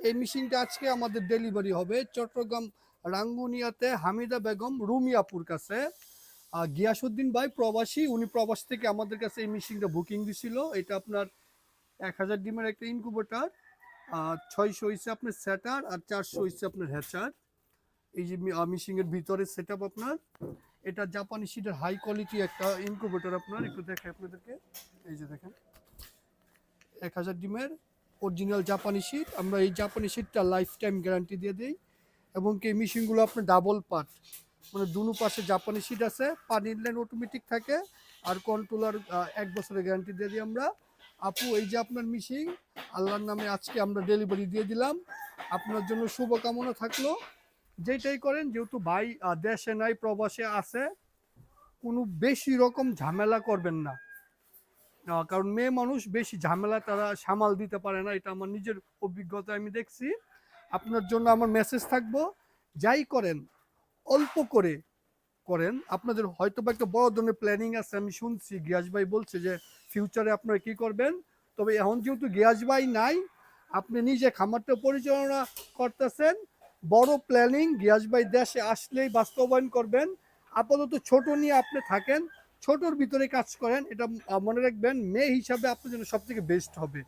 এই মেশিনটা আজকে আমাদের ডেলিভারি হবে চট্টগ্রাম রাঙ্গুনিয়াতে হামিদা বেগম রুমিয়াপুর কাছে। গিয়াসউদ্দিন ভাই প্রবাসী, উনি প্রবাস থেকে আমাদের কাছে এই মেশিনটা বুকিং দিছিল। এটা আপনার 1000 ডিমের একটা ইনকিউবেটর, 600 হইছে আপনার স্যাটার, আর 400 হইছে আপনার হ্যাচার। এই যে মেশিনের ভিতরে সেট আপ আপনার, এটা জাপানি সিডের হাই কোয়ালিটি একটা ইনকিউবেটর। আপনার একটু দেখাই আপনাদেরকে, এই যে দেখেন 1000 ডিমের অরিজিনাল জাপানি শিট। আমরা এই জাপানি শিটটা লাইফ টাইম গ্যারান্টি দিয়ে দিই, এবং এই মেশিনগুলো আপনার ডাবল পার্ট, মানে দুনো পাশে জাপানি শিট আছে, পানির লাইন অটোমেটিক থাকে, আর কন্ট্রোলার 1 বছরের গ্যারান্টি দিয়ে দিই আমরা। আপু এই যে আপনার মেশিন, আল্লাহর নামে আজকে আমরা ডেলিভারি দিয়ে দিলাম। আপনার জন্য শুভকামনা থাকলো। যেটাই করেন, যেহেতু ভাই দেশে নাই প্রবাসে আছে, কোনো বেশি রকম ঝামেলা করবেন না। কারণ মেয়ে মানুষ বেশি ঝামেলা তারা সামাল দিতে পারে না, এটা আমার নিজের অভিজ্ঞতা আমি দেখছি। আপনার জন্য আমার মেসেজ থাকবো, যাই করেন অল্প করে করেন। আপনাদের হয়তো বা একটা বড় ধরনের প্ল্যানিং আছে, আমি শুনছি গিয়াস ভাই বলছে যে ফিউচারে আপনারা কি করবেন। তবে এখন যেহেতু গিয়াস ভাই নাই, আপনি নিজে খামারটা পরিচালনা করতেছেন, বড় প্ল্যানিং গিয়াস ভাই দেশে আসলেই বাস্তবায়ন করবেন। আপাতত ছোট নিয়ে আপনি থাকেন, ছোটর ভিতরে কাজ করেন। এটা মনে রাখবেন, মেয়ে হিসাবে আপনার জন্য সব থেকে বেস্ট হবে।